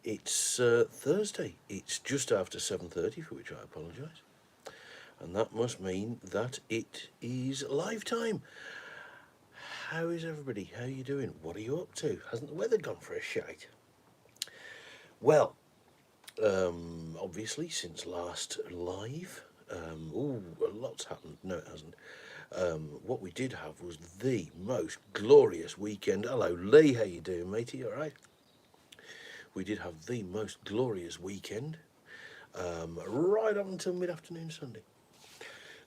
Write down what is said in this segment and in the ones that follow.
It's Thursday. It's just after 7:30, for which I apologise. And that must mean that it is live time. How is everybody? How are you doing? What are you up to? Hasn't the weather gone for a shite? Well, obviously, since last live, a lot's happened. No, it hasn't. What we did have was the most glorious weekend. Hello, Lee. How you doing, matey? All right. We did have the most glorious weekend, right up until mid-afternoon Sunday.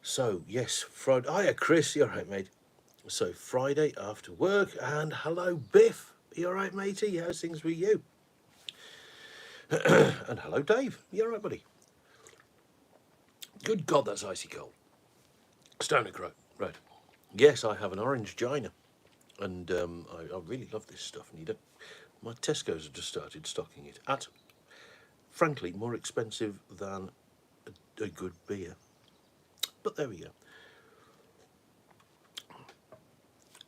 So yes, Friday. Hiya, Chris. You all right, mate? So Friday after work, and hello, Biff. You all right, matey? How's things with you? And hello, Dave. You all right, buddy? Good God, that's icy cold. Stoner Crow. Right. Yes, I have an orange Gina, and I really love this stuff. And you don't. My Tesco's have just started stocking it at, frankly, more expensive than a good beer. But there we go.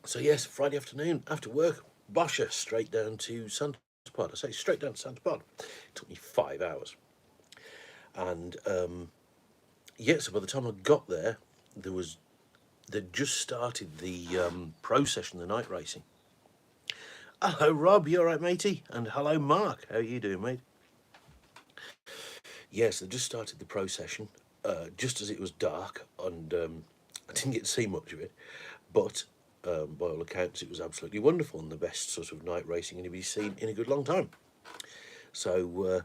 So yes, Friday afternoon after work, Bosher straight down to Santa Pod. I say straight down to Santa Pod. It took me 5 hours, and yeah. So by the time I got there, they'd just started the procession, the night racing. Hello, Rob. You all right, matey? And hello, Mark. How are you doing, mate? Yes, they just started the procession just as it was dark, and I didn't get to see much of it, but by all accounts, it was absolutely wonderful and the best sort of night racing anybody's seen in a good long time. So,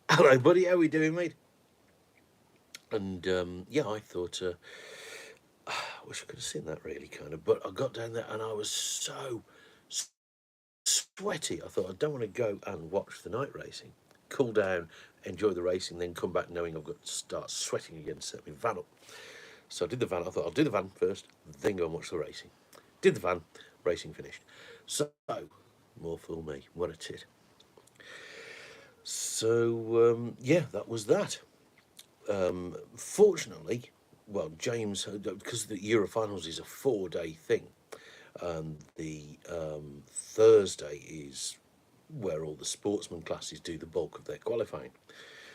hello, buddy. How are we doing, mate? And yeah, I thought, I wish I could have seen that really, kind of, but I got down there and I was so sweaty. I thought I don't want to go and watch the night racing, cool down, enjoy the racing, then come back knowing I've got to start sweating again to set my van up. So I did the van. I thought I'll do the van first, then go and watch the racing. Did the van, racing finished. So, more fool me. What a tit. So, yeah, that was that. Fortunately, well, James, because the Eurofinals is a 4-day thing, and the Thursday is where all the sportsman classes do the bulk of their qualifying.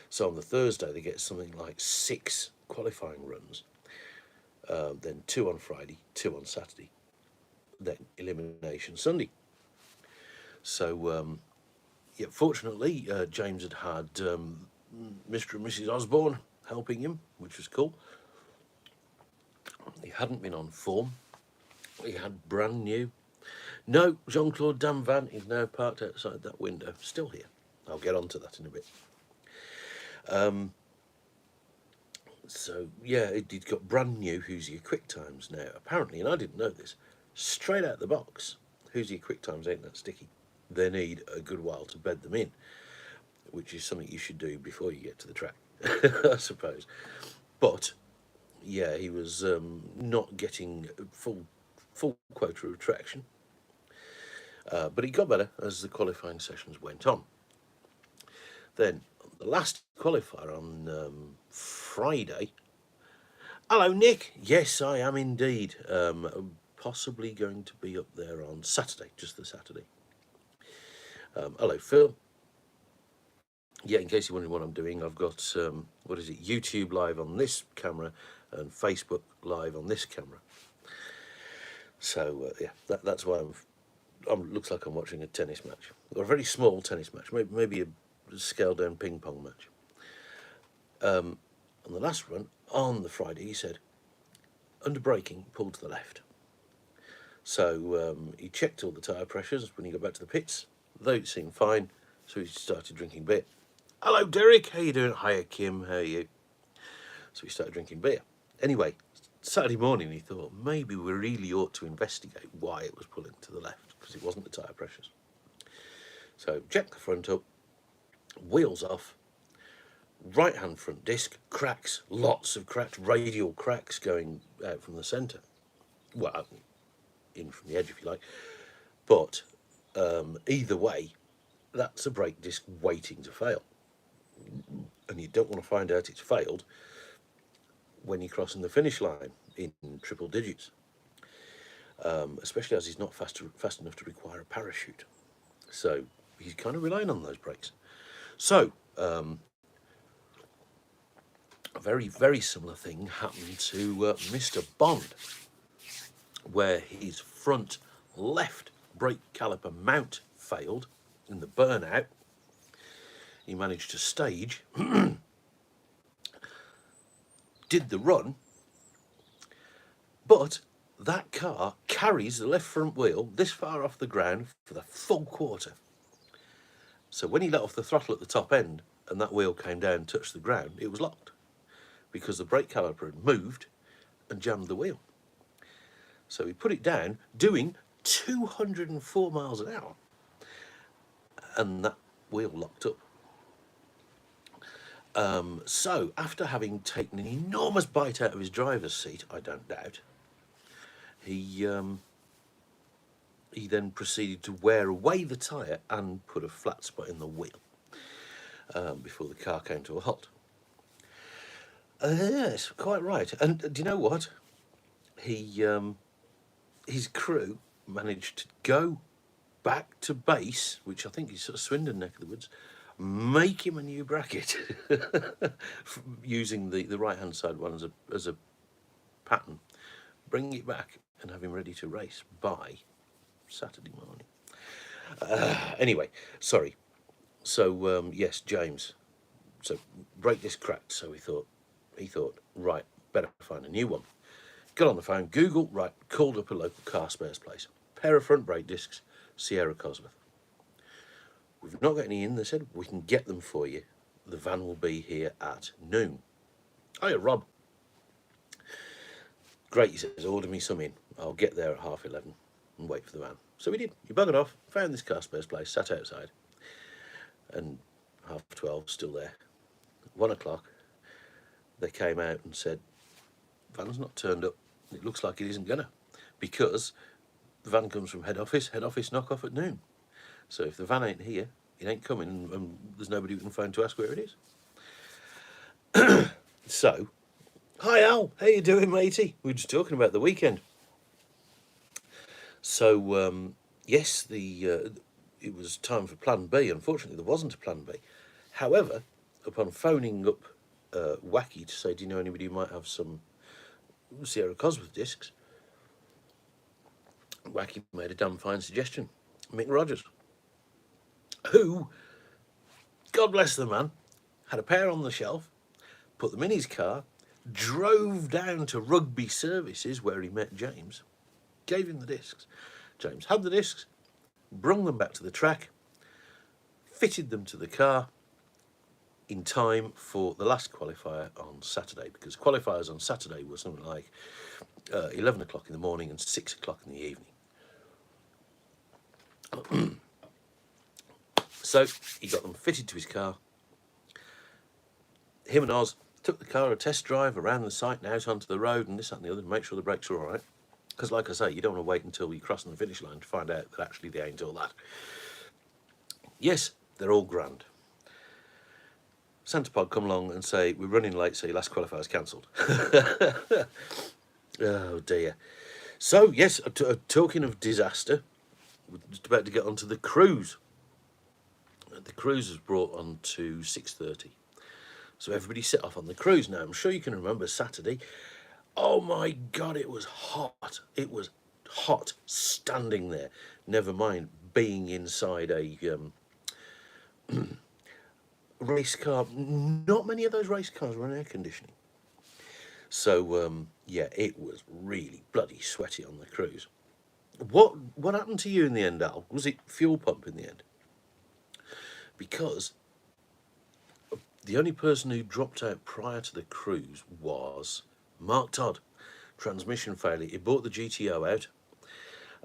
So on the Thursday, they get something like 6 qualifying runs, then 2 on Friday, 2 on Saturday, then elimination Sunday. So, yeah, fortunately, James had Mr. and Mrs. Osborne helping him, which was cool. He hadn't been on form. He had brand new. No, Jean-Claude Damvan is now parked outside that window, still here. I'll get onto that in a bit. So, yeah, he'd got brand new Who's Your Quick Times now, apparently, and I didn't know this. Straight out the box, Who's Your Quick Times ain't that sticky. They need a good while to bed them in, which is something you should do before you get to the track, I suppose. But, yeah, he was not getting full quota of traction. But it got better as the qualifying sessions went on. Then, the last qualifier on Friday. Hello, Nick. Yes, I am indeed. Possibly going to be up there on Saturday, just the Saturday. Hello, Phil. Yeah, in case you're wondering what I'm doing, I've got, what is it, YouTube live on this camera and Facebook live on this camera. So, yeah, that's why looks like I'm watching a tennis match, or a very small tennis match, maybe a scaled down ping pong match. On the last run, on the Friday, he said, under braking, pull to the left. So he checked all the tyre pressures when he got back to the pits. They seemed fine, so he started drinking beer. Hello, Derek. How you doing? Hiya, Kim. How are you? So he started drinking beer. Anyway, Saturday morning, he thought maybe we really ought to investigate why it was pulling to the left, because it wasn't the tyre pressures. So jack the front up, wheels off, right-hand front disc, cracks, lots of cracks, radial cracks going out from the centre. Well, in from the edge, if you like. But either way, that's a brake disc waiting to fail. And you don't want to find out it's failed when you're crossing the finish line in triple digits, especially as he's not fast enough to require a parachute. So he's kind of relying on those brakes. So, a very, very similar thing happened to Mr. Bond, where his front left brake caliper mount failed in the burnout. He managed to stage, did the run, but that car carries the left front wheel this far off the ground for the full quarter. So when he let off the throttle at the top end and that wheel came down and touched the ground, it was locked because the brake caliper had moved and jammed the wheel. So he put it down doing 204 miles an hour and that wheel locked up. So after having taken an enormous bite out of his driver's seat, I don't doubt, he then proceeded to wear away the tyre and put a flat spot in the wheel before the car came to a halt. Yes, quite right. And do you know what? His crew managed to go back to base, which I think is sort of Swindon neck of the woods, make him a new bracket using the right-hand side one as a pattern, bring it back and have him ready to race by Saturday morning. Anyway, sorry. So yes, James. So brake disc cracked. So he thought, right, better find a new one. Got on the phone, Google, right, called up a local car spares place. Pair of front brake discs, Sierra Cosworth. We've not got any in. They said we can get them for you. The van will be here at noon. Hiya, Rob. Great, he says, order me some in. I'll get there at 11:30 and wait for the van. So we did. He buggered off, found this car spares place, sat outside, and 12:30 still there. 1 o'clock, they came out and said, van's not turned up. It looks like it isn't gonna, because the van comes from head office knock off at noon. So if the van ain't here, it ain't coming, and there's nobody who can phone to ask where it is. So, hi Al, how you doing, matey? We were just talking about the weekend. So, yes, it was time for Plan B. Unfortunately, there wasn't a Plan B. However, upon phoning up Wacky to say, do you know anybody who might have some Sierra Cosworth discs, Wacky made a damn fine suggestion. Mick Rogers, who, God bless the man, had a pair on the shelf, put them in his car, drove down to Rugby Services where he met James, gave him the discs. James had the discs, brung them back to the track, fitted them to the car in time for the last qualifier on Saturday, because qualifiers on Saturday were something like 11 o'clock in the morning and 6 o'clock in the evening. So he got them fitted to his car. Him and Oz took the car a test drive around the site and out onto the road and this, that and the other to make sure the brakes are all right. Because like I say, you don't want to wait until you cross the finish line to find out that actually they ain't all that. Yes, they're all grand. Santa Pod come along and say, we're running late, so your last qualifier's cancelled. Oh dear. So yes, talking of disaster, we're just about to get onto the cruise. The cruise was brought on to 6:30. So everybody set off on the cruise. Now, I'm sure you can remember Saturday. Oh my God, it was hot. It was hot standing there. Never mind being inside a race car. Not many of those race cars were in air conditioning. So, yeah, it was really bloody sweaty on the cruise. What happened to you in the end, Al? Was it fuel pump in the end? Because the only person who dropped out prior to the cruise was Mark Todd. Transmission failure. He bought the GTO out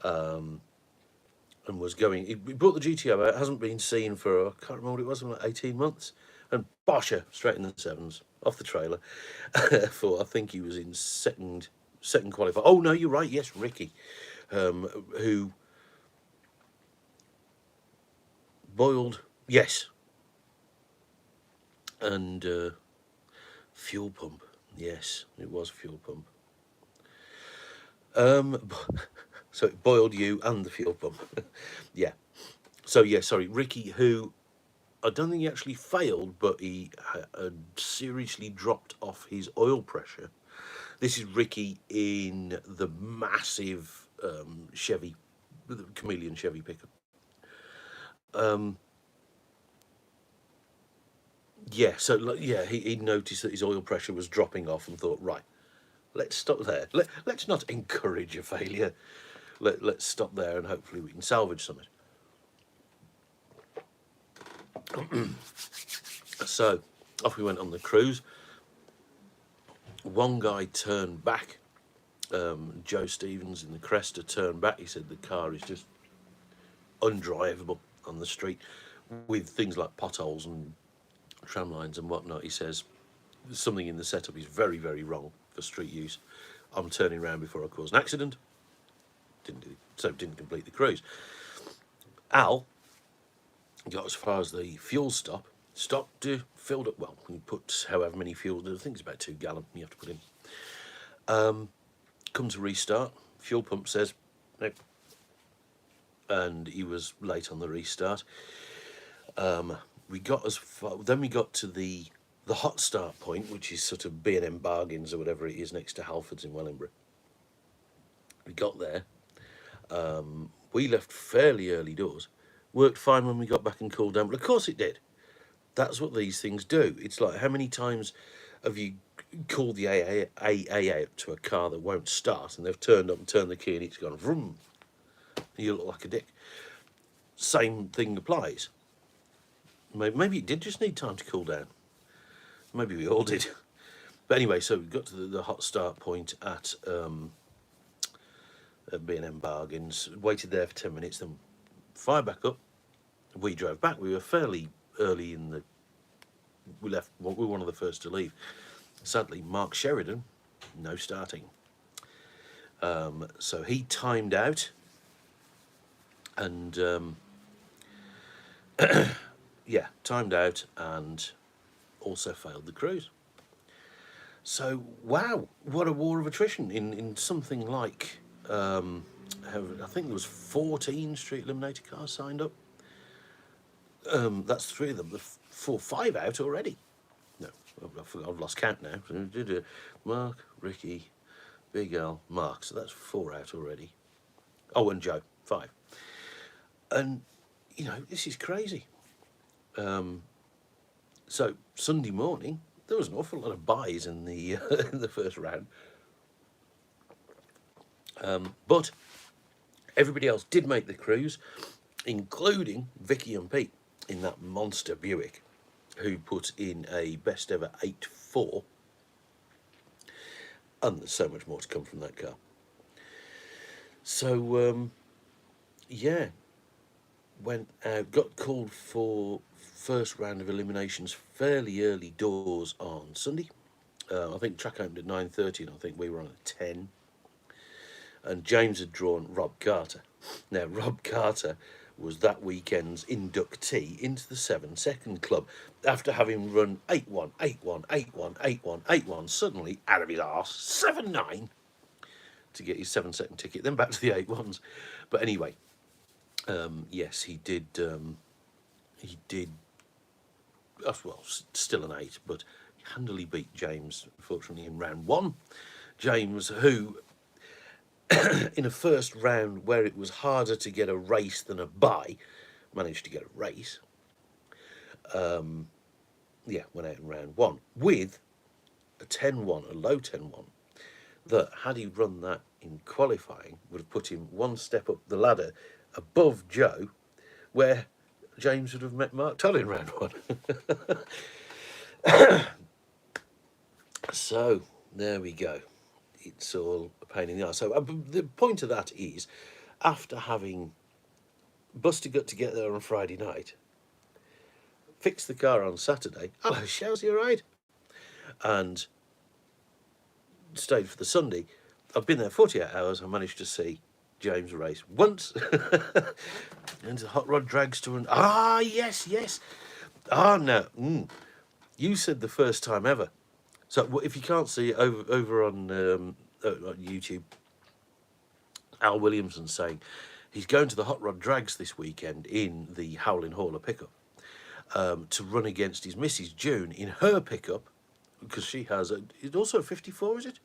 and was going... He bought the GTO out, hasn't been seen for, I can't remember what it was, like 18 months. And bosher, straight in the sevens, off the trailer. For, I think he was in second qualifier. Oh, no, you're right, yes, Ricky. Who boiled... Yes. And fuel pump. Yes, it was fuel pump. So it boiled you and the fuel pump. Yeah. So yeah, sorry, Ricky, who I don't think he actually failed, but he had seriously dropped off his oil pressure. This is Ricky in the massive Chevy, the Chameleon Chevy pickup. Um, yeah, so yeah, he noticed that his oil pressure was dropping off and thought, right, let's stop there. Let's not encourage a failure. Let's stop there and hopefully we can salvage something. So off we went on the cruise. One guy turned back. Joe Stevens in the Cresta turned back. He said the car is just undrivable on the street with things like potholes and tram lines and whatnot. He says something in the setup is very, very wrong for street use. I'm turning around before I cause an accident. Didn't complete the cruise. Al got as far as the fuel stop, stopped, filled up. Well, you put however many fuel. I think it's about 2 gallon you have to put in. Come to restart. Fuel pump says nope, and he was late on the restart. We got as far. Then we got to the hot start point, which is sort of B&M Bargains or whatever it is next to Halfords in Wellingborough. We got there. We left fairly early doors. Worked fine when we got back and cooled down, but of course it did. That's what these things do. It's like, how many times have you called the AA out to a car that won't start, and they've turned up and turned the key and it's gone vroom, and you look like a dick. Same thing applies. Maybe it did just need time to cool down. Maybe we all did. But anyway, so we got to the hot start point at B&M Bargains, waited there for 10 minutes, then fired back up. We drove back. We were fairly early in the... We were one of the first to leave. Sadly, Mark Sheridan, no starting. So he timed out and... yeah, timed out and also failed the cruise. So, wow, what a war of attrition in something like... I think there was 14 street eliminator cars signed up. That's 3 of them. 5 out already. No, I've lost count now. Mark, Ricky, Big Al, Mark. So that's 4 out already. Oh, and Joe, 5. And, you know, this is crazy. So Sunday morning, there was an awful lot of buys in the in the first round. But everybody else did make the cruise, including Vicky and Pete in that monster Buick, who put in a best ever 8.4. And there's so much more to come from that car. So, yeah, went out, got called for first round of eliminations fairly early doors on Sunday. I think track opened at 9:30 and I think we were on at 10. And James had drawn Rob Carter. Now, Rob Carter was that weekend's inductee into the 7-second club after having run 8-1, 8-1, 8-1, 8-1, 8-1, suddenly out of his arse, 7-9 to get his 7-second ticket, then back to the 8-1s. But anyway, yes, he did, well, still an 8, but handily beat James, unfortunately, in round 1. James, who... in a first round where it was harder to get a race than a bye, managed to get a race. Yeah, went out in round 1 with a 10-1, a low 10-1, that had he run that in qualifying would have put him one step up the ladder above Joe, where James would have met Mark Toll in round 1. So there we go. It's all a pain in the arse. So the point of that is, after having busted gut to get there on Friday night, fixed the car on Saturday, hello, Shaz, you all right? And stayed for the Sunday. I've been there 48 hours. I managed to see James race once. Into the Hot Rod Drag Store. And, yes. No. You said the first time ever. So if you can't see it over on YouTube, Al Williamson saying He's going to the Hot Rod Drags this weekend in the Howling Hauler pickup to run against his missus June in her pickup, because she has it's also a 54, is it?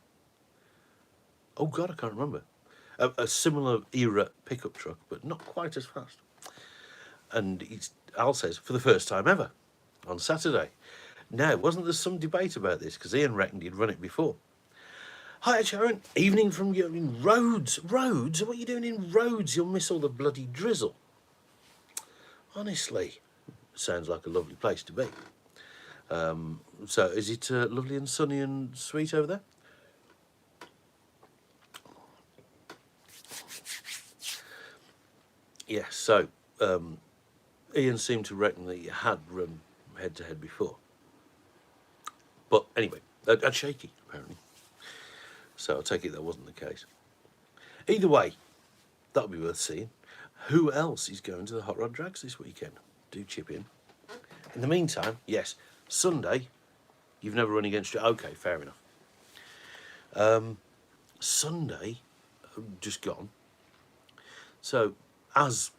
Oh God, I can't remember. A similar era pickup truck, but not quite as fast. And Al says, for the first time ever, on Saturday. Now, wasn't there some debate about this? Because Ian reckoned he'd run it before. Hi, Sharon. Evening from you in Rhodes. Rhodes? What are you doing in Rhodes? You'll miss all the bloody drizzle. Honestly, sounds like a lovely place to be. So, is it lovely and sunny and sweet over there? Yes, so Ian seemed to reckon that you had run head-to-head before. But anyway, at Shaky, apparently. So I take it that wasn't the case. Either way, that'll be worth seeing. Who else is going to the Hot Rod Drags this weekend? Do chip in. In the meantime, yes, Sunday, you've never run against... Okay, fair enough. Sunday, just gone. So, as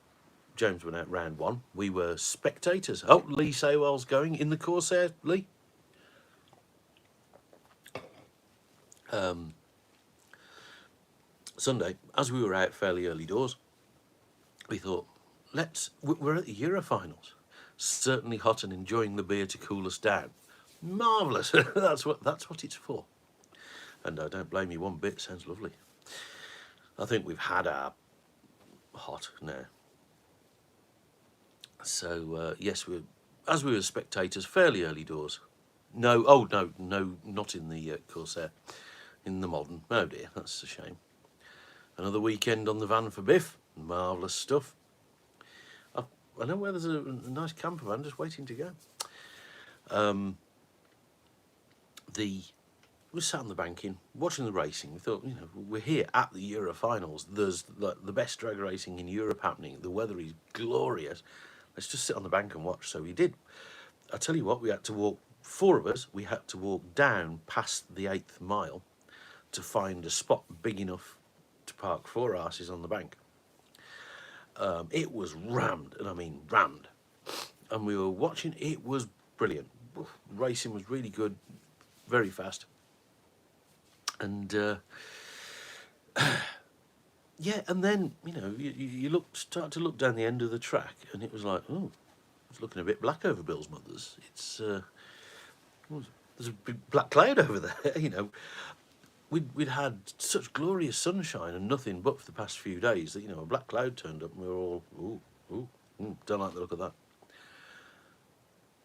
James went out round one, we were spectators. Oh, Lee Saywell's going in the Corsair, Lee. Sunday, as we were out fairly early doors, we thought, we're at the Eurofinals. Certainly hot and enjoying the beer to cool us down. Marvellous. that's what it's for. And I don't blame you one bit. Sounds lovely. I think we've had our hot now. So, yes, as we were spectators, fairly early doors. No, not in the Corsair. In the Modern. Oh dear, that's a shame. Another weekend on the van for Biff. Marvellous stuff. I know where there's a nice camper van just waiting to go. We sat on the banking, watching the racing. We thought, we're here at the Eurofinals. There's like the best drag racing in Europe happening. The weather is glorious. Let's just sit on the bank and watch. So we did. I tell you what, we had to walk, 4 of us, we had to walk down past the 8th mile to find a spot big enough to park 4 arses on the bank. It was rammed, and I mean rammed. And we were watching, it was brilliant. Racing was really good, very fast. And yeah, and then, you start to look down the end of the track, and it was like, oh, it's looking a bit black over Bill's Mother's. It's, there's a big black cloud over there, We'd had such glorious sunshine and nothing but for the past few days that, a black cloud turned up and we were all, don't like the look of that.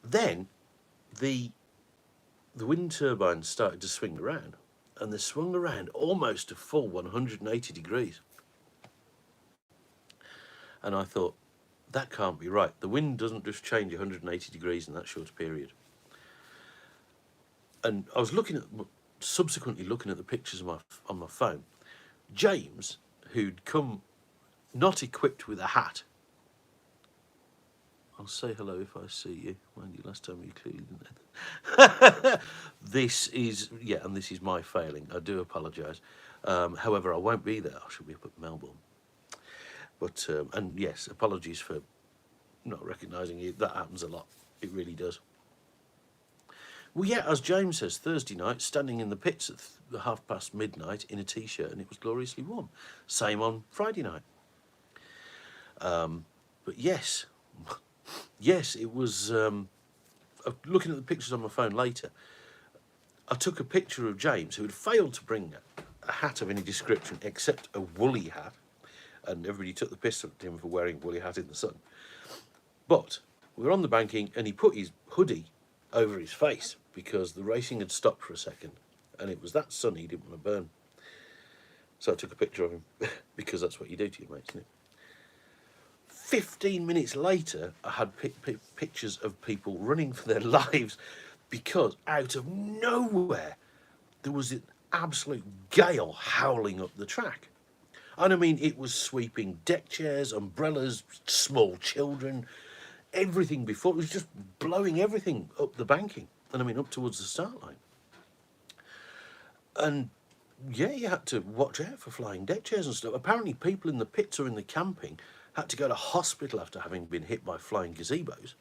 Then the wind turbines started to swing around, and they swung around almost a full 180 degrees. And I thought, that can't be right. The wind doesn't just change 180 degrees in that short period. And I was subsequently looking at the pictures on my phone. James, who'd come not equipped with a hat. I'll say hello if I see you. Mind you, last time you clearly didn't. This is my failing. I do apologise. However, I won't be there. I shall be up at Melbourne. But, and yes, apologies for not recognising you. That happens a lot. It really does. Well, yeah, as James says, Thursday night, standing in the pits at midnight in a T-shirt, and it was gloriously warm. Same on Friday night. But yes, it was... looking at the pictures on my phone later, I took a picture of James, who had failed to bring a hat of any description except a woolly hat, and everybody took the piss at him for wearing a woolly hat in the sun. But we were on the banking, and he put his hoodie over his face because the racing had stopped for a second, and it was that sunny he didn't want to burn. So I took a picture of him because that's what you do to your mates, isn't it? 15 minutes later, I had pictures of people running for their lives because out of nowhere there was an absolute gale howling up the track. And I mean, it was sweeping deck chairs, umbrellas, small children, everything before. It was just blowing everything up the banking. And I mean, up towards the start line. And yeah, you had to watch out for flying deck chairs and stuff. Apparently, people in the pits or in the camping had to go to hospital after having been hit by flying gazebos.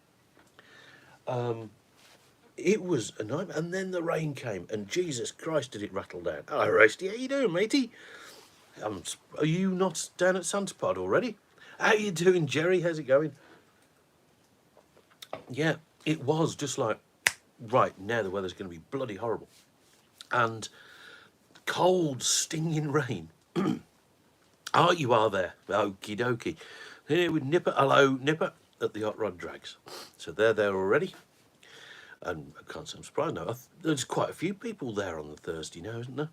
It was a nightmare. And then the rain came, and Jesus Christ, did it rattle down. Hello, Rusty. How you doing, matey? Are you not down at Santa Pod already? How you doing, Jerry? How's it going? Yeah, it was just like, right, now the weather's going to be bloody horrible. And cold, stinging rain. Oh, you are there. Okie dokie. Here with Nipper. Hello, Nipper, at the Hot Rod Drags. So they're there already. And I can't say I'm surprised now. There's quite a few people there on the Thursday now, isn't there?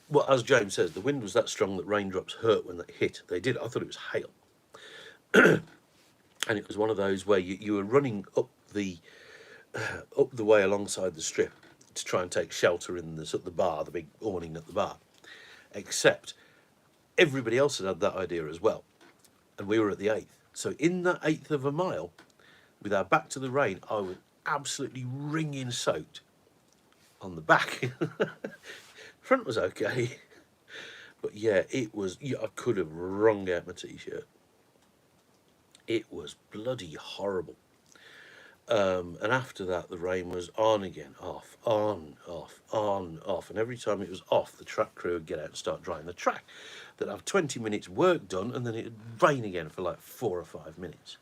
Well, as James says, the wind was that strong that raindrops hurt when they hit. They did. I thought it was hail. And it was one of those where you were running up the way alongside the strip to try and take shelter in the bar, the big awning at the bar. Except everybody else had that idea as well. And we were at the 8th. So in that 1/8 of a mile, with our back to the rain, I was absolutely wringing soaked on the back. Front was okay. But yeah, it was, I could have wrung out my t-shirt. It was bloody horrible. And after that, the rain was on again, off, on, off, on, off. And every time it was off, the track crew would get out and start drying the track. They'd have 20 minutes work done, and then it'd rain again for like 4 or 5 minutes.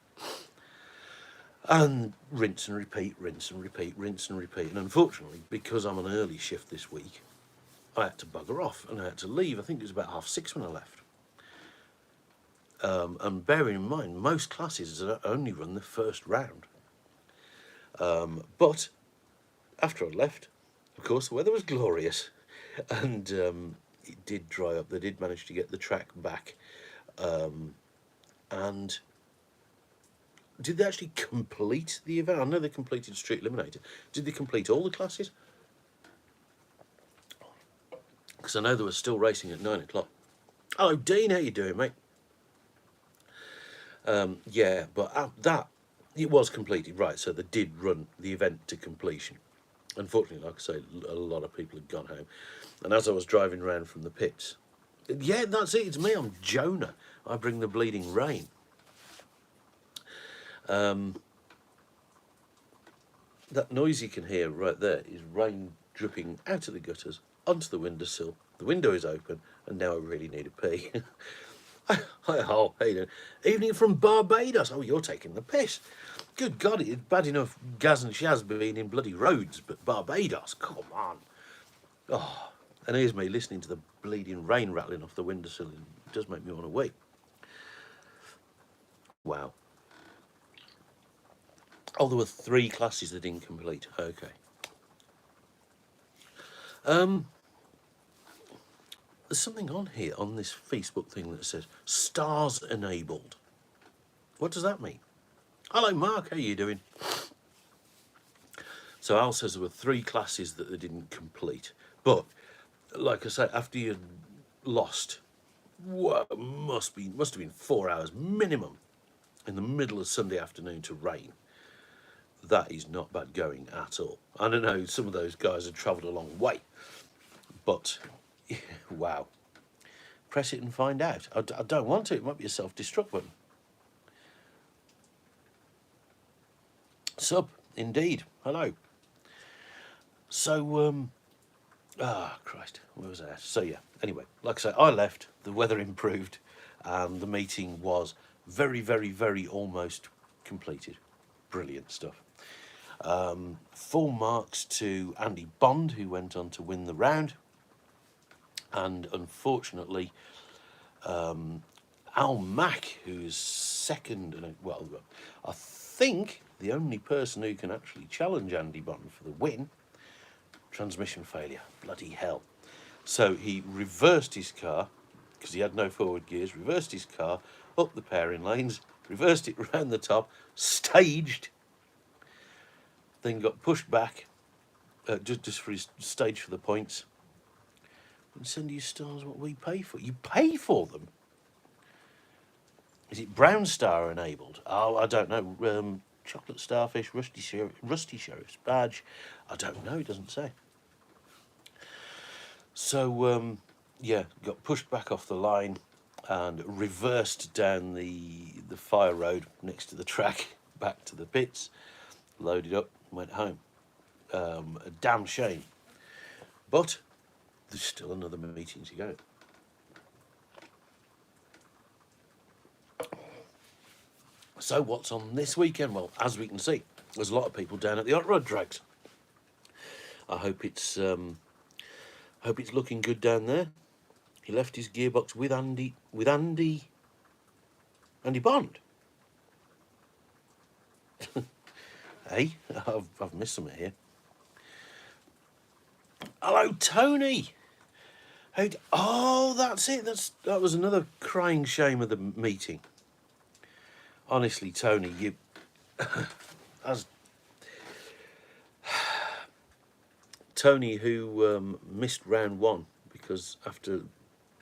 And rinse and repeat, rinse and repeat, rinse and repeat. And unfortunately, because I'm on an early shift this week, I had to bugger off and I had to leave. I think it was about 6:30 when I left. And bearing in mind, most classes only run the first round. But after I left, of course, the weather was glorious, and it did dry up. They did manage to get the track back, and did they actually complete the event? I know they completed Street Eliminator. Did they complete all the classes? Because I know they were still racing at 9 o'clock. Hello, Dean. How you doing, mate? Yeah, but that, it was completed, right, so they did run the event to completion. Unfortunately, like I say, a lot of people had gone home. And as I was driving around from the pits, yeah, that's it, it's me, I'm Jonah. I bring the bleeding rain. That noise you can hear right there is rain dripping out of the gutters onto the windowsill. The window is open, and now I really need a pee. Hi, how you doing? Evening from Barbados. Oh, you're taking the piss. Good God, it's bad enough Gaz and Shaz being in bloody Rhodes, but Barbados, come on. Oh, and here's me listening to the bleeding rain rattling off the windowsill. It does make me want to weep. Wow. Oh, there were 3 classes that didn't complete. Okay. There's something on here, on this Facebook thing that says, stars enabled. What does that mean? Hello, Mark, how are you doing? So Al says there were 3 classes that they didn't complete. But, like I say, after you'd lost, what must have been 4 hours minimum in the middle of Sunday afternoon to rain. That is not bad going at all. I don't know, some of those guys had travelled a long way. But, wow. Press it and find out. I don't want to. It might be a self-destruct button. Sub, indeed. Hello. So, Christ, where was I at? So, yeah, anyway, like I say, I left, the weather improved, and the meeting was very, very, very almost completed. Brilliant stuff. Full marks to Andy Bond, who went on to win the round. And unfortunately, Al Mack, who's second, well, I think the only person who can actually challenge Andy Bond for the win, transmission failure, bloody hell. So he reversed his car, because he had no forward gears, reversed his car up the pairing lanes, reversed it round the top, staged, then got pushed back, just for his stage for the points. And send you stars what we pay for. You pay for them? Is it Brown Star enabled? Oh, I don't know. Chocolate Starfish, Rusty Sheriff's Badge. I don't know, it doesn't say. So yeah, got pushed back off the line and reversed down the fire road next to the track back to the pits, loaded up, went home. A damn shame, but there's still another meeting to go. So what's on this weekend? Well, as we can see, there's a lot of people down at the Hot Rod Drags. I hope it's looking good down there. He left his gearbox with Andy Bond. Hey, I've missed something here. Hello, Tony. Oh, that's it. That was another crying shame of the meeting. Honestly, Tony, you as Tony, who missed round one because after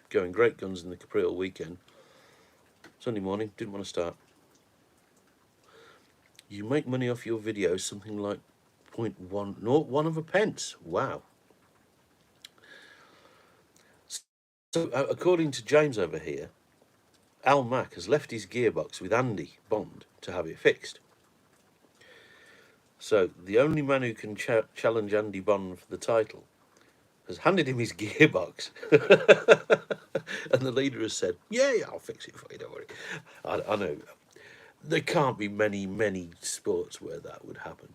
going great guns in the Capri all weekend, Sunday morning didn't want to start. You make money off your videos, something like 0.1 of a pence. Wow. So, according to James over here, Al Mack has left his gearbox with Andy Bond to have it fixed. So the only man who can challenge Andy Bond for the title has handed him his gearbox, and the leader has said, "Yeah, I'll fix it for you. Don't worry." I know there can't be many sports where that would happen,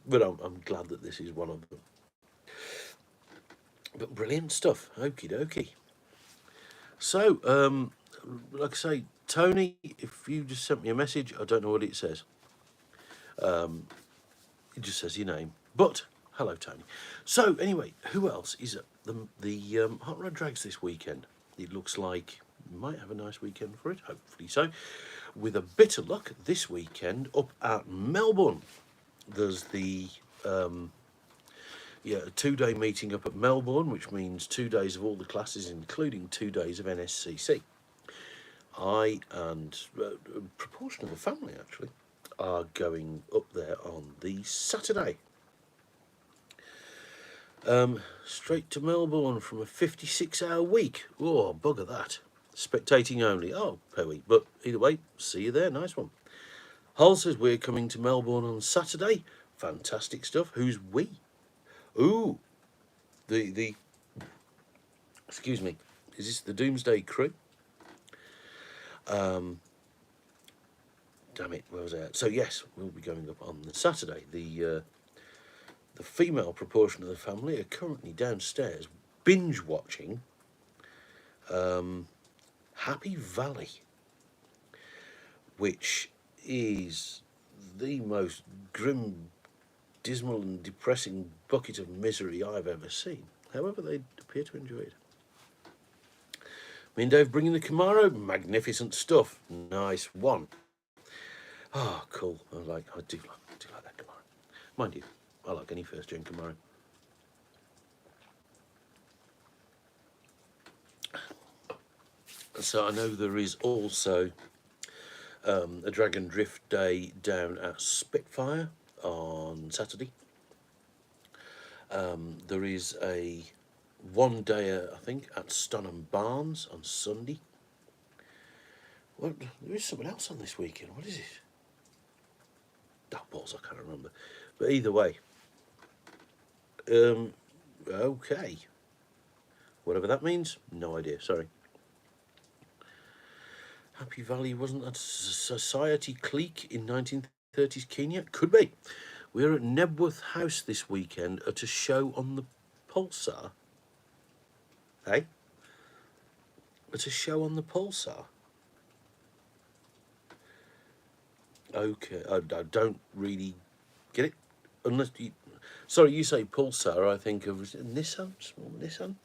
but I'm glad that this is one of them. But brilliant stuff. Okie dokie. So, like I say, Tony, if you just sent me a message, I don't know what it says. It just says your name. But hello, Tony. So anyway, who else is at the Hot Rod Drags this weekend? It looks like we might have a nice weekend for it. Hopefully so. With a bit of luck, this weekend up at Melbourne, there's the a 2-day meeting up at Melbourne, which means 2 days of all the classes, including 2 days of NSCC. I and a proportion of the family actually are going up there on the Saturday. Straight to Melbourne from a 56-hour week. Oh, bugger that. Spectating only. Oh, per week. But either way, see you there. Nice one. Hull says we're coming to Melbourne on Saturday. Fantastic stuff. Who's we? Ooh, the excuse me. Is this the Doomsday Crew? Damn it, where was I at? So yes, we'll be going up on the Saturday. The female proportion of the family are currently downstairs binge watching Happy Valley, which is the most grim, dismal and depressing bucket of misery I've ever seen. However, they appear to enjoy it. Me and Dave bringing the Camaro, magnificent stuff. Nice one. Oh, cool. I do like that Camaro. Mind you, I like any first-gen Camaro. So I know there is also a Drag and Drift day down at Spitfire on Saturday. There is a one-dayer, I think, at Stonham Barns on Sunday. Well, there is something else on this weekend. What is it? Dark balls, I can't remember. But either way, okay. Whatever that means, no idea, sorry. Happy Valley wasn't that a society clique in 1930s Kenya? Could be. We're at Nebworth House this weekend at a show on the Pulsar. Hey? At a show on the Pulsar? Okay, I don't really get it. Unless you... Sorry, you say Pulsar, I think of Nissan, small Nissan.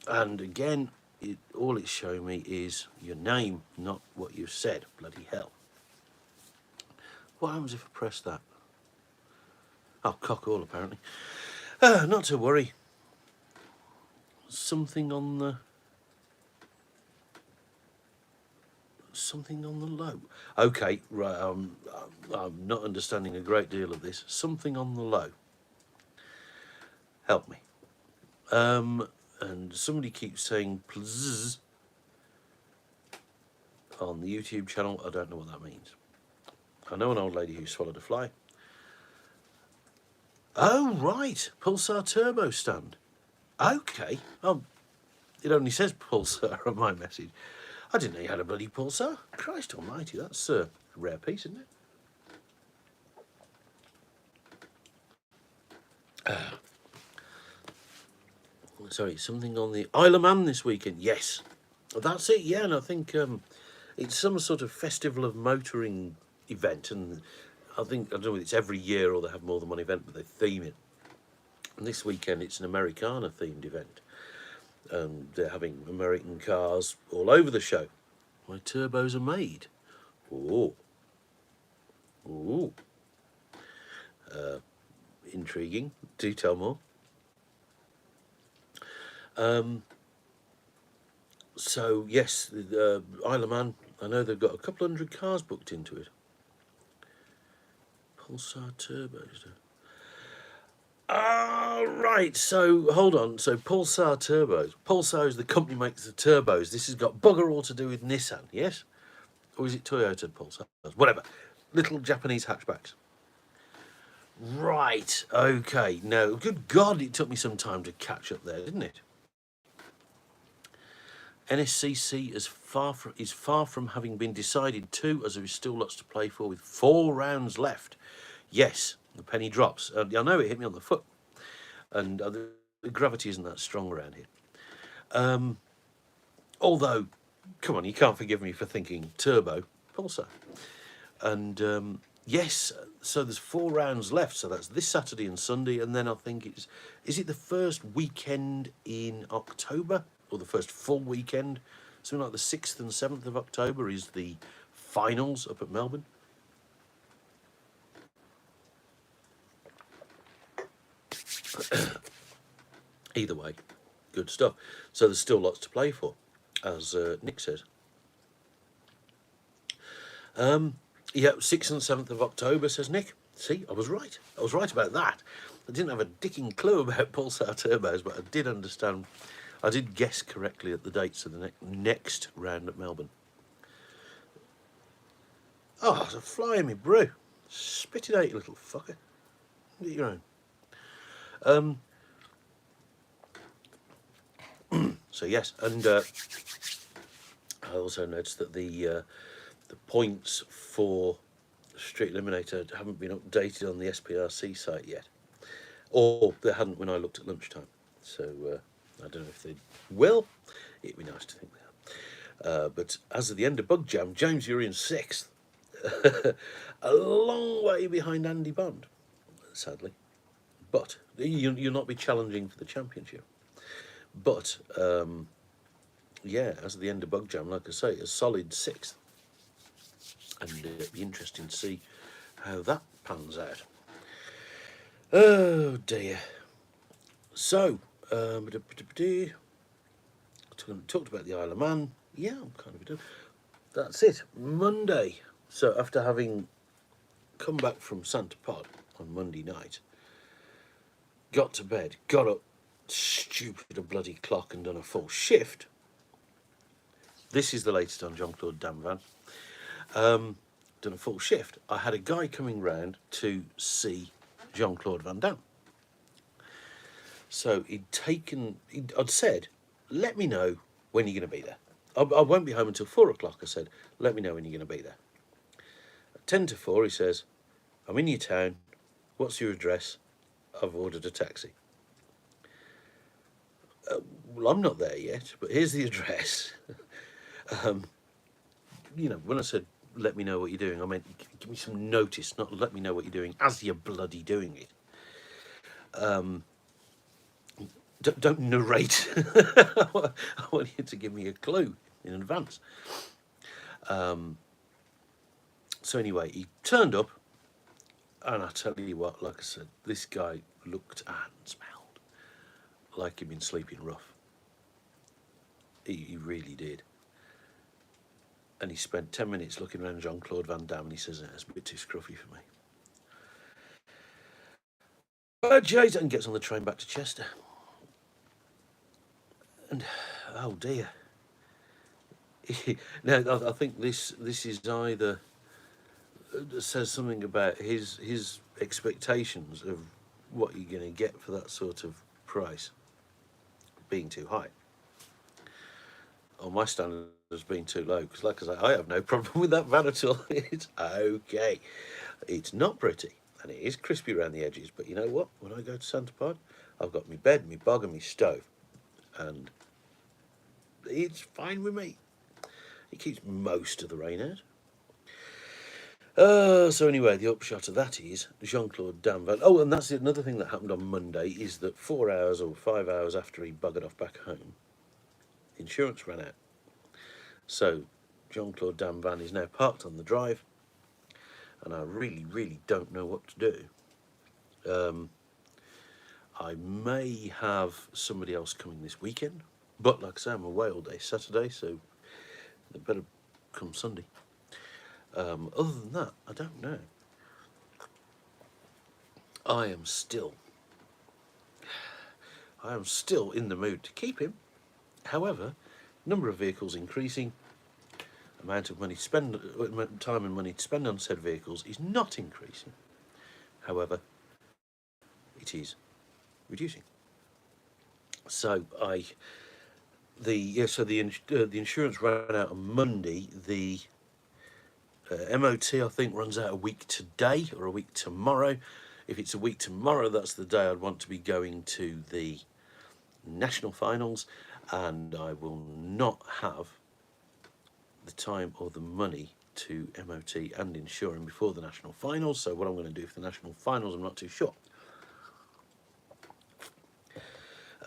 And again, all it's showing me is your name, not what you've said. Bloody hell. What happens if I press that? Oh, cock all, apparently. Not to worry. Something on the low. Okay, right, I'm not understanding a great deal of this. Something on the low. Help me. And somebody keeps saying plzzz on the YouTube channel. I don't know what that means. I know an old lady who swallowed a fly. Oh, right. Pulsar turbo stand. Okay. Oh, it only says Pulsar on my message. I didn't know you had a bloody Pulsar. Christ almighty, that's a rare piece, isn't it? Sorry, something on the Isle of Man this weekend. Yes, that's it. Yeah, and I think it's some sort of festival of motoring event, and I don't know if it's every year or they have more than one event, but they theme it. And this weekend it's an Americana themed event. They're having American cars all over the show. Where turbos are made. Oh, ooh, intriguing. Do tell more. So yes, the Isle of Man. I know they've got a couple hundred cars booked into it. Pulsar turbos. Ah, right. So hold on. So Pulsar turbos. Pulsar is the company makes the turbos. This has got bugger all to do with Nissan, yes? Or is it Toyota Pulsars? Whatever. Little Japanese hatchbacks. Right. Okay. No. Good God, it took me some time to catch up there, didn't it? NSCC is far from having been decided to, as there is still lots to play for with 4 rounds left. Yes, the penny drops. I know it hit me on the foot, and the gravity isn't that strong around here. Although, come on, you can't forgive me for thinking turbo Pulsar. And yes, so there's 4 rounds left. So that's this Saturday and Sunday, and then I think is it the first weekend in October, or the first full weekend? Something like the 6th and 7th of October is the finals up at Melbourne. Either way, good stuff. So there's still lots to play for, as Nick says. Yeah, 6th and 7th of October, says Nick. See, I was right. I was right about that. I didn't have a dicking clue about Pulsar turbos, but I did understand. I did guess correctly at the dates of the next round at Melbourne. Oh, there's a fly in me brew. Spit it out, you little fucker. Get your own. So yes, and I also noticed that the points for Street Eliminator haven't been updated on the SPRC site yet, or they hadn't when I looked at lunchtime. So I don't know if they will. It'd be nice to think they are. But as of the end of Bug Jam, James, you're in 6th, a long way behind Andy Bond, sadly. But you'll not be challenging for the championship. But yeah, as of the end of Bug Jam, like I say, a solid 6th. And it'd be interesting to see how that pans out. Oh dear. So, talked about the Isle of Man. Yeah, I'm kind of done. That's it. Monday. So after having come back from Santa Pod on Monday night, got to bed, got up, stupid a bloody clock, and done a full shift. This is the latest on Jean-Claude Damvan. Done a full shift. I had a guy coming round to see Jean-Claude Van Damme. So I'd said, let me know when you're going to be there. I won't be home until 4 o'clock. I said, let me know when you're going to be there. At 10 to 4, he says, I'm in your town. What's your address? I've ordered a taxi. Well, I'm not there yet, but here's the address. When I said, let me know what you're doing, I meant give me some notice, not let me know what you're doing as you're bloody doing it. Don't narrate. I want you to give me a clue in advance. So anyway, he turned up, and I tell you what, like I said, this guy looked and smelled like he'd been sleeping rough. He really did. And he spent 10 minutes looking around Jean-Claude Van Damme, and he says, it's a bit too scruffy for me. But Jason gets on the train back to Chester. And oh dear. Now I think this is either says something about his expectations of what you're going to get for that sort of price being too high, or my standard has been too low. Because, like I say, I have no problem with that van at all. It's okay. It's not pretty, and it is crispy around the edges. But you know what? When I go to Santa Pod, I've got my bed, my bog, and my stove, and it's fine with me. It keeps most of the rain out. So anyway, the upshot of that is Jean-Claude Danvan. Oh, and that's another thing that happened on Monday is that 4 hours or 5 hours after he buggered off back home, insurance ran out. So Jean-Claude Danvan is now parked on the drive, and I really, really don't know what to do. I may have somebody else coming this weekend, but like I say, I'm away all day Saturday, so they better come Sunday. Other than that, I don't know. I am still in the mood to keep him. However, number of vehicles increasing, amount of money spend, time and money to spend on said vehicles is not increasing. However, it is reducing. So the insurance ran out on Monday. The MOT, I think, runs out a week today or a week tomorrow. If it's a week tomorrow, that's the day I'd want to be going to the national finals, and I will not have the time or the money to MOT and insure him before the national finals. So what I'm going to do for the national finals, I'm not too sure.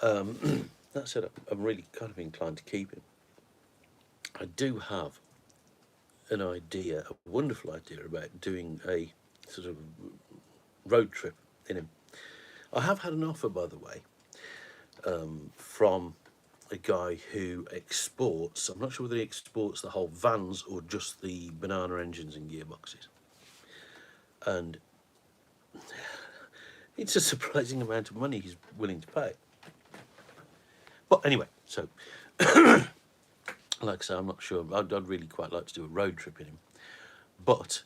That said, I'm really kind of inclined to keep him. I do have an idea, a wonderful idea about doing a sort of road trip in him. I have had an offer, by the way, from a guy who exports, I'm not sure whether he exports the whole vans or just the banana engines and gearboxes. And it's a surprising amount of money he's willing to pay. But anyway, so like I say, I'm not sure. I'd really quite like to do a road trip in him. But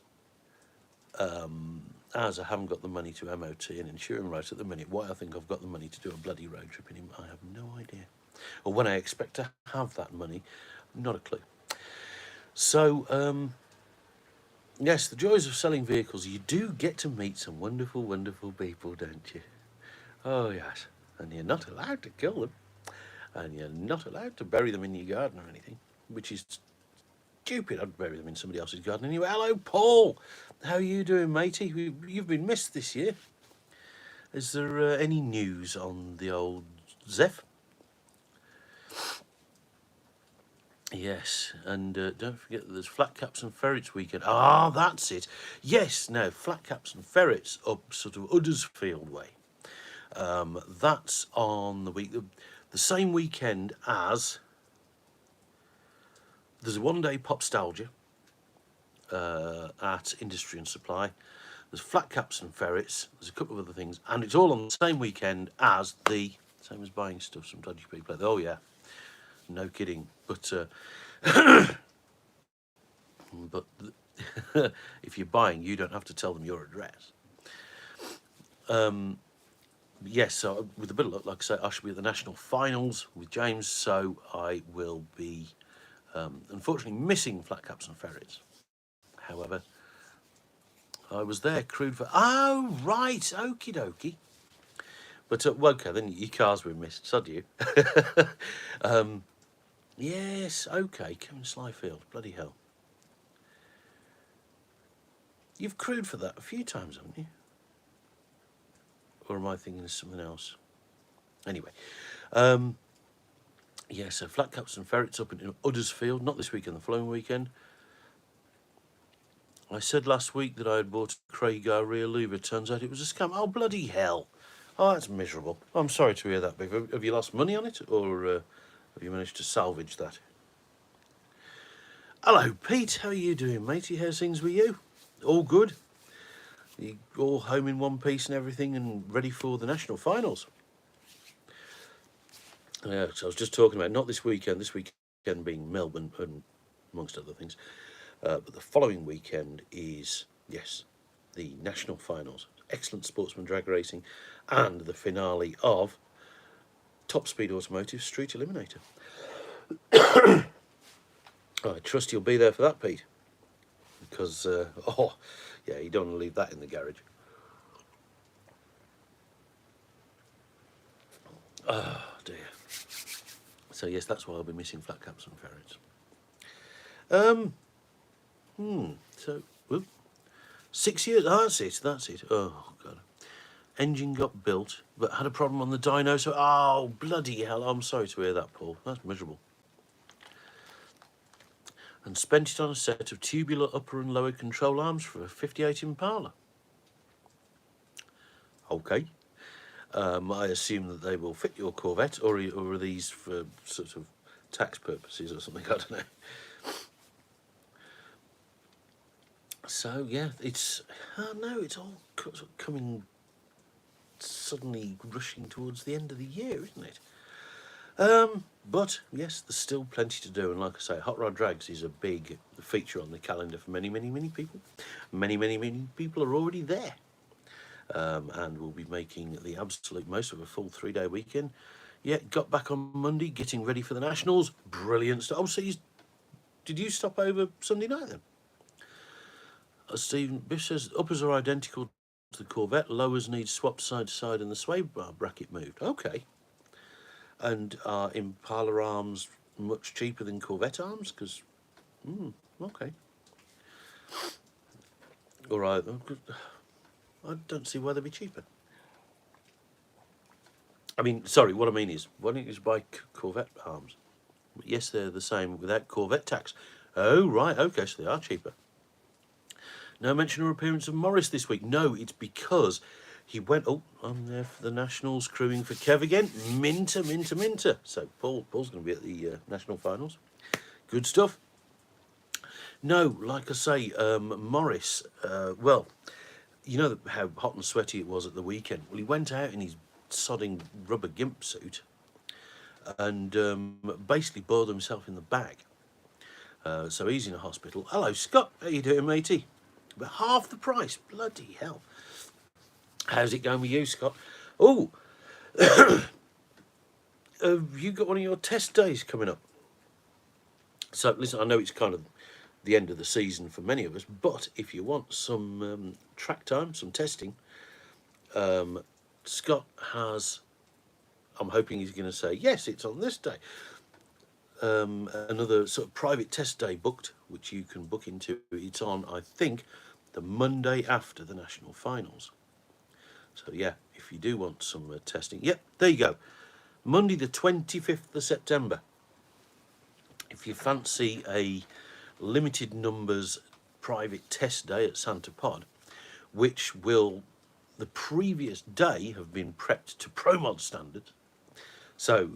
as I haven't got the money to MOT and insure him right at the minute, why I think I've got the money to do a bloody road trip in him, I have no idea. Or when I expect to have that money, not a clue. So, yes, the joys of selling vehicles. You do get to meet some wonderful, wonderful people, don't you? Oh, yes. And you're not allowed to kill them. And you're not allowed to bury them in your garden or anything, which is stupid. I'd bury them in somebody else's garden anyway. Hello, Paul. How are you doing, matey? You've been missed this year. Is there any news on the old Zeph? Yes, and don't forget that there's Flat Caps and Ferrets weekend. Ah, that's it. Yes, now, Flat Caps and Ferrets up sort of Uddersfield way. That's on the week... The same weekend as there's a one-day Popstalgia at Industry and Supply. There's Flat Caps and Ferrets. There's a couple of other things, and it's all on the same weekend as the same as buying stuff. Some dodgy people. Oh yeah, no kidding. But if you're buying, you don't have to tell them your address. Yes, so with a bit of luck, like I say, I should be at the national finals with James, so I will be, unfortunately, missing Flat Caps and Ferrets. However, I was there, crewed for... Oh, right, okie dokie. But, well, okay, then your cars were missed, sod you. Yes, okay, Kevin Slyfield, bloody hell. You've crewed for that a few times, haven't you? Or am I thinking of something else? Anyway, yeah, so Flat Caps and Ferrets up in Uddersfield, not this weekend, the following weekend. I said last week that I had bought a Craigar rear lever. Turns out it was a scam. Oh, bloody hell. Oh, that's miserable. I'm sorry to hear that, Biff. Have you lost money on it, or have you managed to salvage that? Hello, Pete. How are you doing, matey? How's things with you? All good? You all home in one piece and everything and ready for the national finals. Yeah, so I was just talking about not this weekend. This weekend being Melbourne, and amongst other things, but the following weekend is, yes, the national finals, excellent sportsman drag racing, and the finale of Top Speed Automotive Street Eliminator. I trust you'll be there for that, Pete, because oh, yeah, you don't want to leave that in the garage. Oh dear. So yes, that's why I'll be missing flat caps and ferrets. So, whoop, 6 years. Oh, that's it. That's it. Oh god. Engine got built, but had a problem on the dyno. So, oh bloody hell! I'm sorry to hear that, Paul. That's miserable. And spent it on a set of tubular upper and lower control arms for a 58 Impala. Okay. I assume that they will fit your Corvette, or are these for sort of tax purposes or something? I don't know. So yeah, it's no, it's all sort of coming suddenly rushing towards the end of the year, isn't it? But yes, there's still plenty to do, and like I say, Hot Rod Drags is a big feature on the calendar for many, many, many people. Many, many, many people are already there, and will be making the absolute most of a full 3-day weekend. Yeah, got back on Monday, getting ready for the Nationals. Brilliant stuff. Oh, so did you stop over Sunday night then? Stephen Biff says uppers are identical to the Corvette, lowers need swapped side to side, and the sway bar bracket moved. Okay. And are Impala arms much cheaper than Corvette arms? Because, okay. All right. I don't see why they'd be cheaper. I mean, sorry, what I mean is, why don't you just buy Corvette arms? Yes, they're the same without Corvette tax. Oh, right, okay, so they are cheaper. No mention or appearance of Morris this week. No, it's because he went, oh, I'm there for the Nationals, crewing for Kev again. Minter, minter, minter. So Paul's going to be at the National Finals. Good stuff. No, like I say, Morris, well, you know how hot and sweaty it was at the weekend. Well, he went out in his sodding rubber gimp suit and basically boiled himself in the bag. So he's in a hospital. Hello, Scott. How you doing, matey? But half the price. Bloody hell. How's it going with you, Scott? Oh, have you got one of your test days coming up? So, listen, I know it's kind of the end of the season for many of us, but if you want some track time, some testing, Scott has, I'm hoping he's going to say, yes, it's on this day. Another sort of private test day booked, which you can book into. It's on, I think, the Monday after the national finals. So yeah, if you do want some testing, yep, there you go. Monday the 25th of September. If you fancy a limited numbers private test day at Santa Pod, which will the previous day have been prepped to Pro Mod standards, so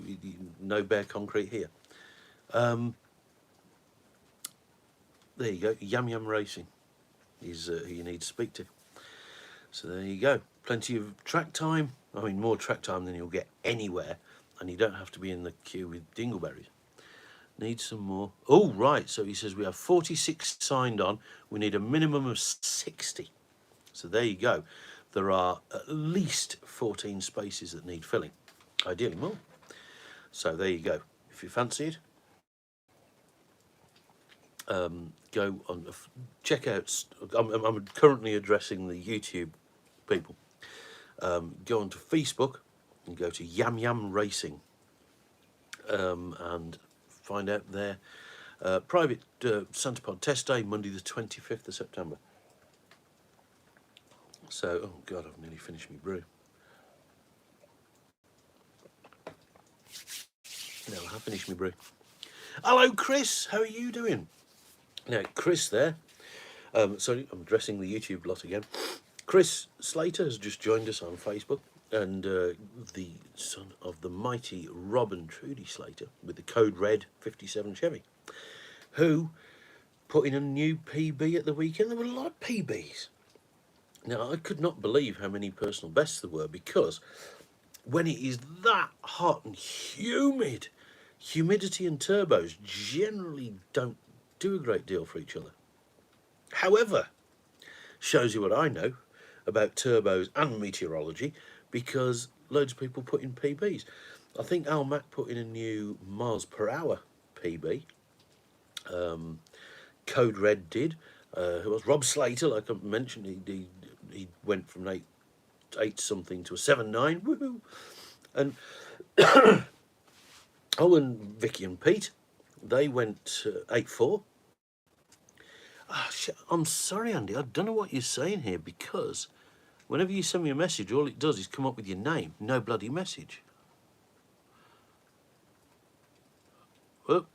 no bare concrete here. There you go. Yam Yam Racing is who you need to speak to. So there you go. Plenty of track time. I mean, more track time than you'll get anywhere, and you don't have to be in the queue with dingleberries. Need some more. Oh, right. So he says we have 46 signed on. We need a minimum of 60. So there you go. There are at least 14 spaces that need filling. Ideally more. So there you go. If you fancy it, go on, check out. I'm currently addressing the YouTube people. Go onto Facebook and go to Yam Yam Racing and find out their private Santa Pod test day, Monday the 25th of September. So, oh God, I've nearly finished my brew. No, I have finished my brew. Hello, Chris. How are you doing? Now, Chris there. Sorry, I'm addressing the YouTube lot again. Chris Slater has just joined us on Facebook, and the son of the mighty Rob and Trudy Slater with the code red 57 Chevy, who put in a new PB at the weekend. There were a lot of PBs. Now, I could not believe how many personal bests there were, because when it is that hot and humid, humidity and turbos generally don't do a great deal for each other. However, shows you what I know about turbos and meteorology, because loads of people put in PBs. I think Al Mac put in a new miles per hour PB. Code Red did. Who was Rob Slater? Like I mentioned, he went from eight something to a 7.9. Woohoo! And and Vicky and Pete, they went 8.4. I'm sorry, Andy. I don't know what you're saying here, because whenever you send me a message, all it does is come up with your name, no bloody message. Oh,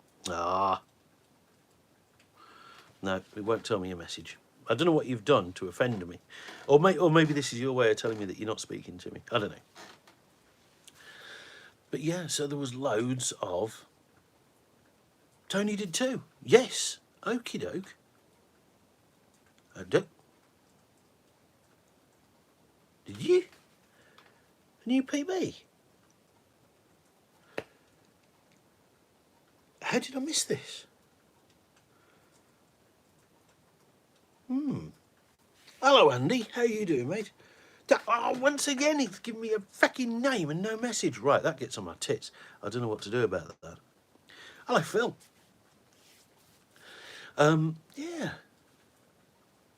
no, it won't tell me a message. I don't know what you've done to offend me, or maybe this is your way of telling me that you're not speaking to me. I don't know. But yeah, so there was loads of. Tony did too. Yes, okie doke. Did you? A new PB? How did I miss this? Hello, Andy. How you doing, mate? Once again, it's giving me a fucking name and no message. Right, that gets on my tits. I don't know what to do about that. Hello, Phil. Yeah.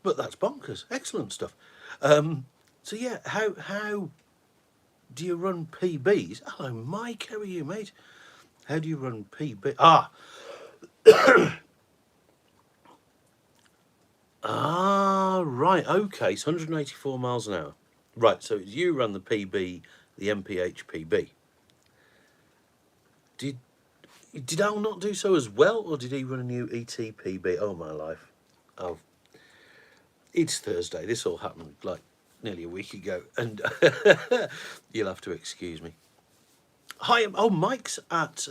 But that's bonkers. Excellent stuff. So yeah, how do you run PBs? Hello, Mike. How are you, mate? How do you run PB? Right. Okay. It's 184 miles an hour. Right. So you run the PB, the MPH PB. Did Al not do so as well, or did he run a new ET PB? Oh my life. Oh, it's Thursday. This all happened like nearly a week ago, and you'll have to excuse me. Hi. Oh, Mike's at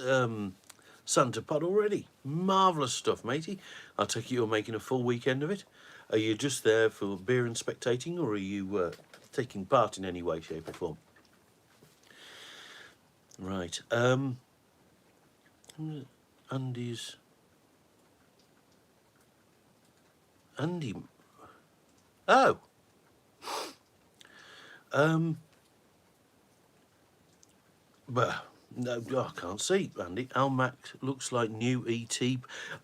Santa Pod already. Marvellous stuff, matey. I take it you're making a full weekend of it. Are you just there for beer and spectating, or are you taking part in any way, shape or form? Right. Andy. Oh. Well, no, I can't see, Andy. Almac looks like new ET.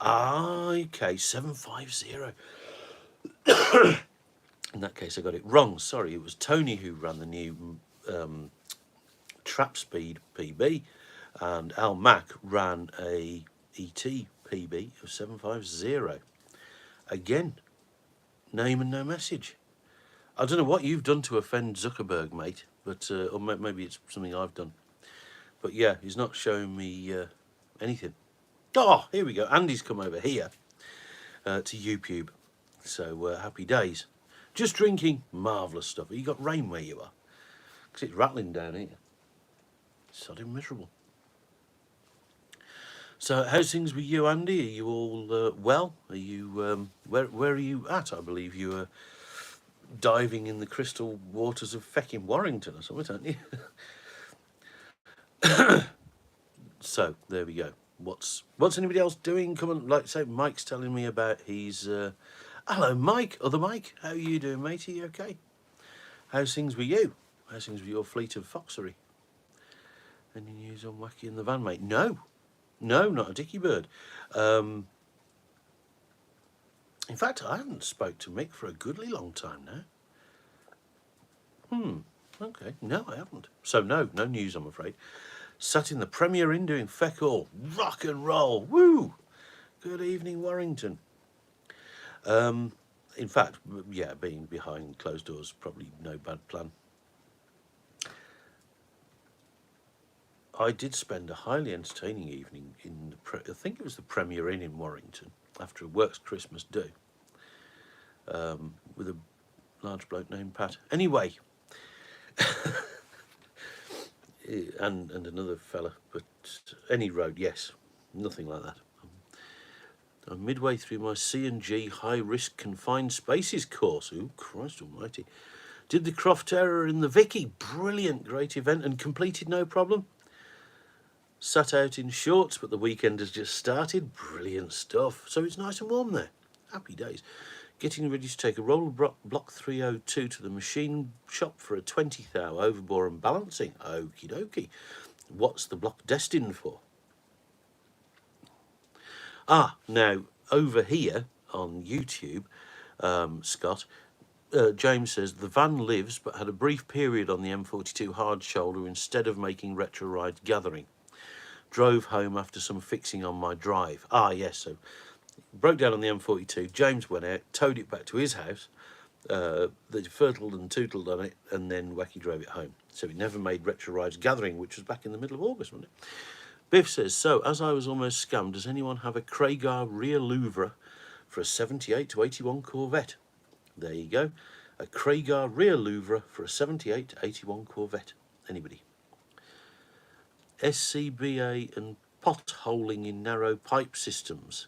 Okay, 750. In that case, I got it wrong. Sorry, it was Tony who ran the new Trap Speed PB, and Al Mac ran a ET PB of 750. Again, name and no message. I don't know what you've done to offend Zuckerberg, mate, but or maybe it's something I've done. But yeah, he's not showing me anything. Oh, here we go. Andy's come over here to YouTube. So happy days. Just drinking. Marvellous stuff. You got rain where you are? Because it's rattling down here. Sodding miserable. So how's things with you, Andy? Are you all well? Are you where are you at? I believe you are diving in the crystal waters of fecking Warrington or something, aren't you? So there we go. What's anybody else doing? Come on, like say Mike's telling me about his. Hello, Mike. Other Mike. How are you doing, mate? Are you okay? How's things with you? How's things with your fleet of foxery? Any news on Wacky and the Van, mate? No, not a dicky bird. In fact, I haven't spoke to Mick for a goodly long time now. Okay. No, I haven't. So no news, I'm afraid. Sat in the Premier Inn doing feck all. Rock and roll. Woo! Good evening, Warrington. In fact, yeah, being behind closed doors, probably no bad plan. I did spend a highly entertaining evening in I think it was the Premier Inn in Warrington, after a works Christmas do, with a large bloke named Pat. Anyway, and another fella, but any road, yes, nothing like that. I'm midway through my C&G high-risk confined spaces course. Ooh, Christ almighty. Did the Croft Terror in the Vicky. Brilliant, great event and completed no problem. Sat out in shorts, but the weekend has just started. Brilliant stuff. So it's nice and warm there. Happy days. Getting ready to take a roller block 302 to the machine shop for a 20 thou overbore and balancing. Okie dokie. What's the block destined for? Now, over here on YouTube, Scott, James says, the van lives but had a brief period on the M42 hard shoulder instead of making retro rides gathering. Drove home after some fixing on my drive. Yes, so broke down on the M42. James went out, towed it back to his house. They fertled and tootled on it, and then Wacky drove it home. So it never made retro rides gathering, which was back in the middle of August, wasn't it? Biff says, so as I was almost scammed, does anyone have a Craigar rear louvre for a 78 to 81 Corvette? There you go. A Craigar rear louvre for a 78 to 81 Corvette. Anybody? SCBA and potholing in narrow pipe systems.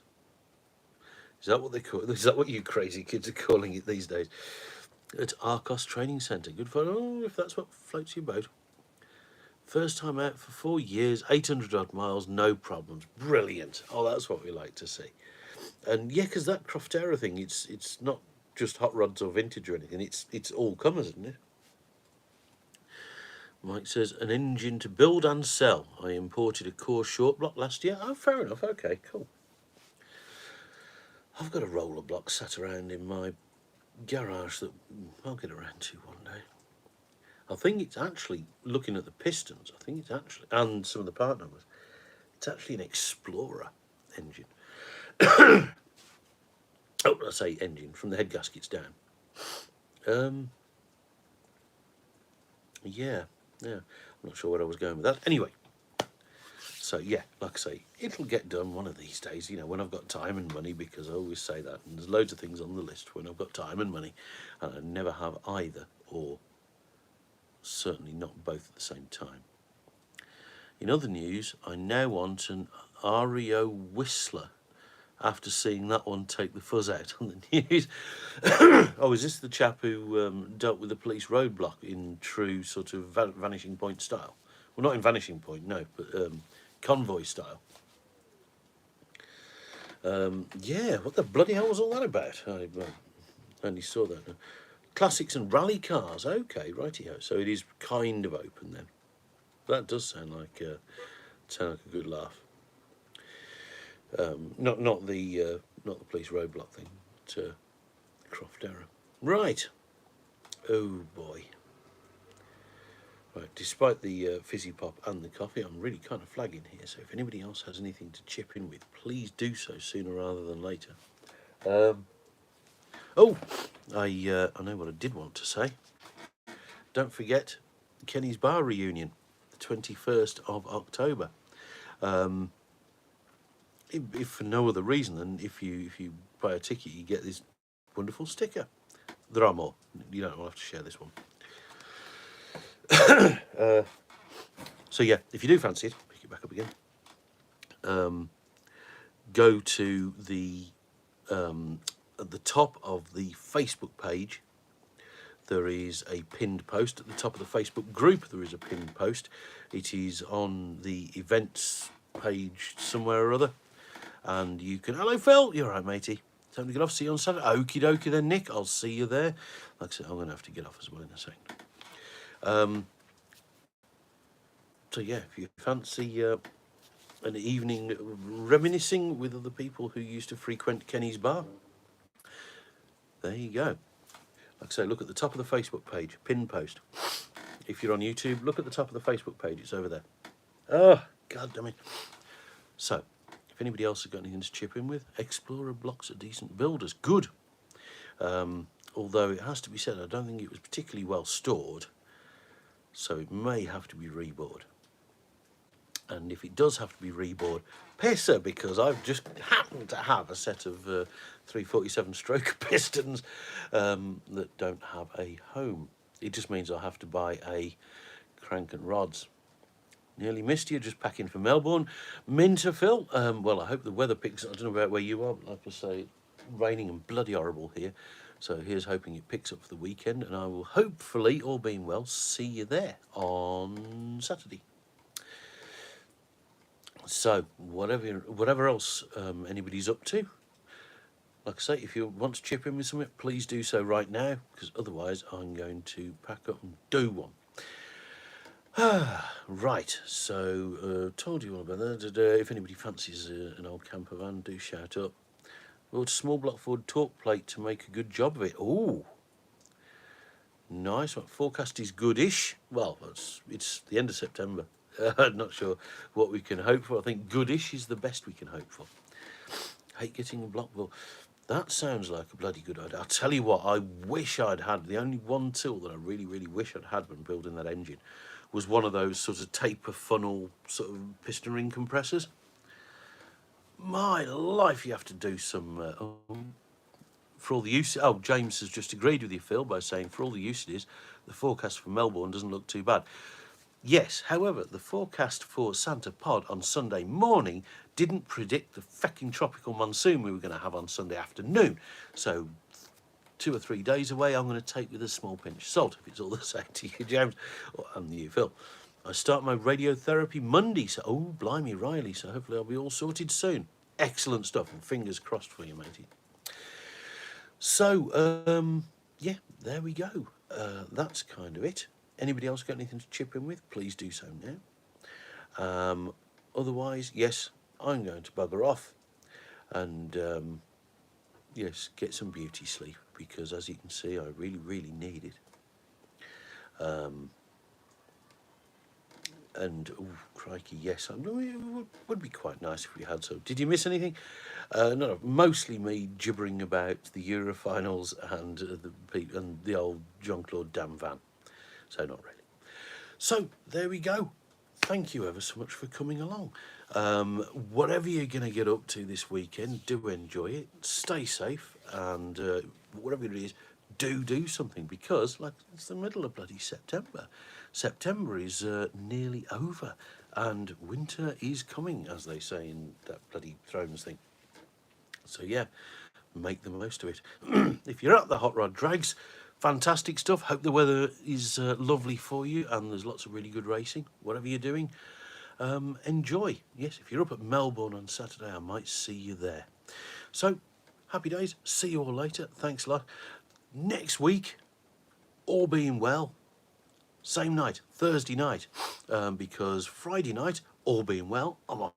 Is that what they call it? Is that what you crazy kids are calling it these days? At Arcos Training Centre. Good fun. Oh, if that's what floats your boat. First time out for 4 years, 800 odd miles, no problems. Brilliant. Oh, that's what we like to see. And yeah, because that Croft Terror thing, it's not just hot rods or vintage or anything. It's all comers, isn't it? Mike says, an engine to build and sell. I imported a core short block last year. Oh, fair enough. Okay, cool. I've got a roller block sat around in my garage that I'll get around to one day. I think it's actually, looking at the pistons, I think it's actually, and some of the part numbers, it's actually an Explorer engine. I say engine, from the head gaskets down. Yeah, I'm not sure where I was going with that. Anyway, so yeah, like I say, it'll get done one of these days, when I've got time and money, because I always say that, and there's loads of things on the list when I've got time and money, and I never have either, or certainly not both at the same time. In other news, I now want an REO Whistler after seeing that one take the fuzz out on the news. Oh, is this the chap who dealt with the police roadblock in true sort of Vanishing Point style? Well, not in Vanishing Point, no, but convoy style. Yeah, what the bloody hell was all that about? I only saw that. Classics and rally cars. Okay, righty-ho. So it is kind of open then. That does sound like a good laugh. Not the police roadblock thing, but Croft Terror. Right. Oh boy. Right. Despite the fizzy pop and the coffee, I'm really kind of flagging here. So if anybody else has anything to chip in with, please do so sooner rather than later. I know what I did want to say. Don't forget Kenny's Bar reunion, the 21st of October. If for no other reason than if you buy a ticket, you get this wonderful sticker. There are more. You don't have to share this one. So yeah, if you do fancy it, pick it back up again. Go to the at the top of the Facebook page. There is a pinned post at the top of the Facebook group. There is a pinned post. It is on the events page somewhere or other, and you can. Hello, Phil. You're right, matey. Time to get off. See you on Saturday. Okie dokie then, Nick. I'll see you there. Like I said, I'm going to have to get off as well in a second. So yeah, if you fancy an evening reminiscing with other people who used to frequent Kenny's Bar, there you go. Like I say, look at the top of the Facebook page, pinned post. If you're on YouTube, look at the top of the Facebook page. It's over there. Oh, God damn it. So, if anybody else has got anything to chip in with, Explorer blocks are decent builders. Good. Although it has to be said, I don't think it was particularly well stored. So it may have to be rebored. And if it does have to be rebored, pisser, because I've just happened to have a set of 347 stroke pistons that don't have a home. It just means I have to buy a crank and rods. Nearly missed you, just packing for Melbourne. Minter, Phil. Well, I hope the weather picks up. I don't know about where you are, but like I say, raining and bloody horrible here. So here's hoping it picks up for the weekend, and I will hopefully, all being well, see you there on Saturday. So whatever else anybody's up to, like I say, if you want to chip in with something, please do so right now, because otherwise I'm going to pack up and do one. Right, so told you all about that. If anybody fancies an old camper van, do shout up. Well, small block Ford torque plate to make a good job of it. Ooh, nice. What forecast is goodish. Well, it's the end of September. I'm not sure what we can hope for. I think goodish is the best we can hope for. Hate getting a block. Well, that sounds like a bloody good idea. I'll tell you what, I wish I'd had, the only one tool that I really, really wish I'd had when building that engine was one of those sort of taper funnel sort of piston ring compressors. My life, you have to do some, for all the use. Oh, James has just agreed with you, Phil, by saying for all the usages, the forecast for Melbourne doesn't look too bad. Yes, however, the forecast for Santa Pod on Sunday morning didn't predict the fecking tropical monsoon we were going to have on Sunday afternoon. So 2 or 3 days away, I'm going to take with a small pinch of salt, if it's all the same to you, James, and you, Phil. I start my radiotherapy Monday, so, oh, blimey, Riley, so hopefully I'll be all sorted soon. Excellent stuff, and fingers crossed for you, matey. So, yeah, there we go. That's kind of it. Anybody else got anything to chip in with? Please do so now. Otherwise, yes, I'm going to bugger off and, yes, get some beauty sleep, because as you can see, I really, really need it. And, oh, crikey, yes, it would be quite nice if we had so. Did you miss anything? No, mostly me gibbering about the Eurofinals and the old Jean-Claude Damme van. So not really. So there we go. Thank you ever so much for coming along. Whatever you're going to get up to this weekend, do enjoy it. Stay safe, and whatever it is, do something, because like it's the middle of bloody September. September is nearly over, and winter is coming, as they say in that bloody Thrones thing. So yeah, make the most of it. If you're at the Hot Rod Drags, fantastic stuff. Hope the weather is lovely for you, and there's lots of really good racing. Whatever you're doing, enjoy. Yes, if you're up at Melbourne on Saturday, I might see you there. So, happy days. See you all later. Thanks a lot. Next week, all being well, same night, Thursday night, because Friday night, all being well, I'm off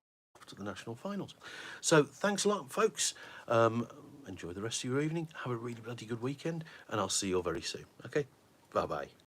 to the national finals. So, thanks a lot, folks. Enjoy the rest of your evening. Have a really bloody good weekend, and I'll see you all very soon. Okay? Bye-bye.